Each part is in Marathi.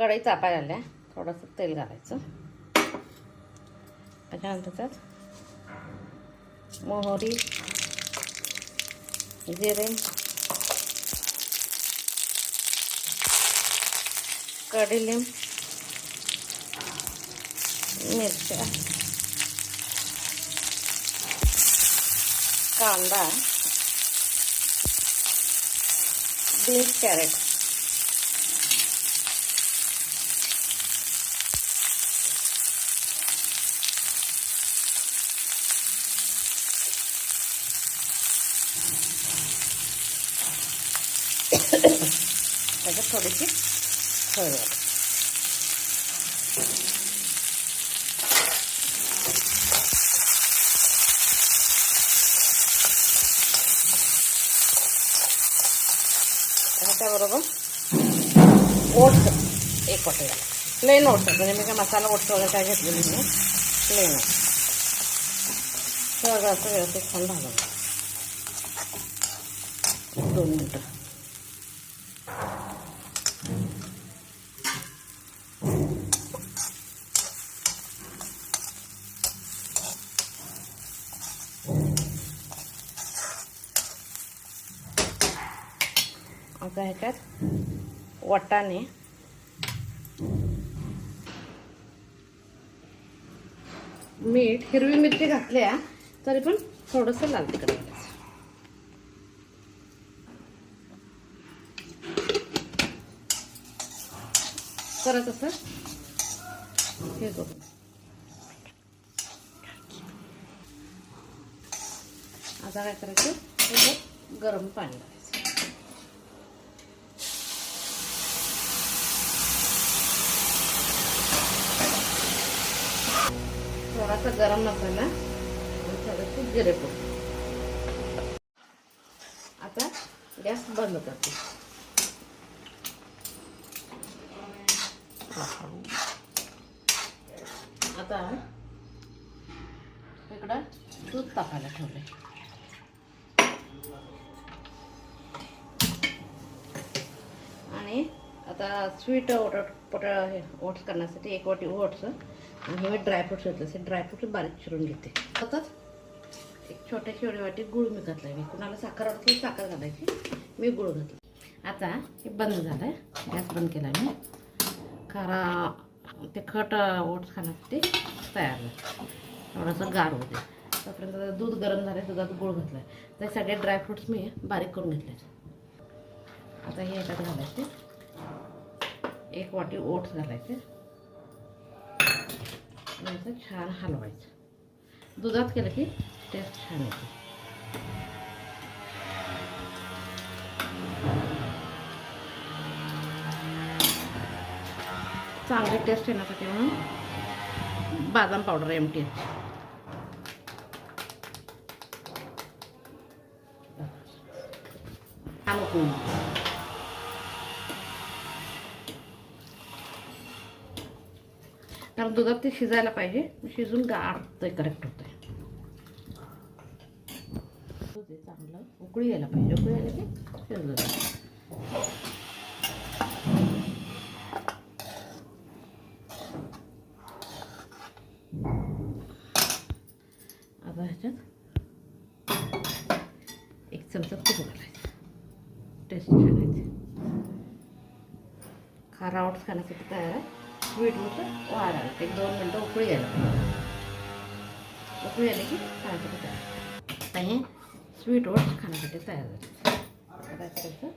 कढई तापायला आल्या, थोडंसं तेल घालायचं. त्याच्यानंतर त्यात मोहरी, जिरे, कढीलिंब, मिरच्या, कांदा, बीन्स, कॅरेट, त्याच्यात थोडीशी हळद. त्याबरोबर ओट्स एक वाटी घाला. प्लेन ओट्स, म्हणजे मी काय मसाला ओट्स वगैरे काय घेतलेली नाही, प्लेन ओट्स. सगळं असं व्यवस्थित छान भाजून 2 मिनटं. आता ह्याच्यात वाटाणे, मीठ, हिरवी मिरची घातल्या तरी पण थोडंसं लाल तिखट घालायचं. परत असं हे करून आता काय करायचं, त्याच्यात गरम पाणी घालायचं. थोडासा गरम मसाला आणि थोडंसं जिरेपूड. आता गॅस बंद करते. आता इकडं दूध तापायला ठेवले. आणि आता स्वीट ओट्स करण्यासाठी 1 वाटी ओट्स आणि हे ड्रायफ्रूट्स घेतले. असे ड्रायफ्रूट बारीक चिरून घेते. सतत एक छोट्याशी एवढी वाटी गुळ मी घातला. मी कुणाला साखर आवडते साखर घालायची, मी गुळ घातला. आता हे बंद झालं आहे, गॅस बंद केला मी. खारा तिखट ओट्स खाण्यासाठी तयार आहे. थोडंसं गार होते तोपर्यंत दूध गरम झालं, दुधात गुळ घातला आहे. ते सगळे ड्रायफ्रूट्स मी बारीक करून घेतले. आता हे ह्याच्यात घालायचे. 1 वाटी ओट्स घालायचे आणि असं छान हलवायचं. दुधात केलं की टेस्ट छान येते. चांगली टेस्ट येण्यासाठी म्हणून बदाम पावडर MT. कारण दुधात ते शिजायला पाहिजे, शिजून गार करेक्ट होतंय. चांगलं उकळी यायला पाहिजे, उकळी आली की शिजलं. आता ह्याच्यात 1 चमचा तूप घालायचं. टेस्ट छान येते. खारा ओट्स खाण्यासाठी तयार आहे. स्वीट ओट्स वाढ आले 1-2 मिनटं उकळी यायला पाहिजे. उकळी आली की खाण्यासाठी तयार. आता हे स्वीट ओट्स खाण्यासाठी तयार झाले. आता काय करायचं,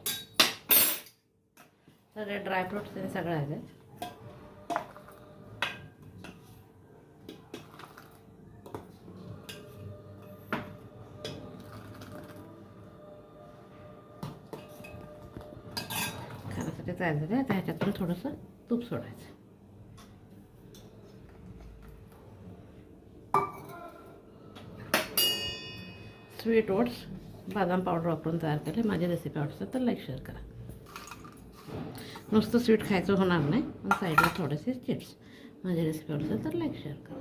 सगळे ड्रायफ्रूट्स ते सगळं आहे. खाण्यासाठी तयार झाले. आता ह्याच्यातून थोडंसं तूप सोडायचं. स्वीट ओट्स बदाम पावडर वापरून तयार केले. माझी रेसिपी आवडते तर लाईक शेअर करा. नुसतं स्वीट खायचं होणार नाही, पण साईडला थोडेसे चिप्स. माझी रेसिपी आवडते तर लाईक शेअर करा.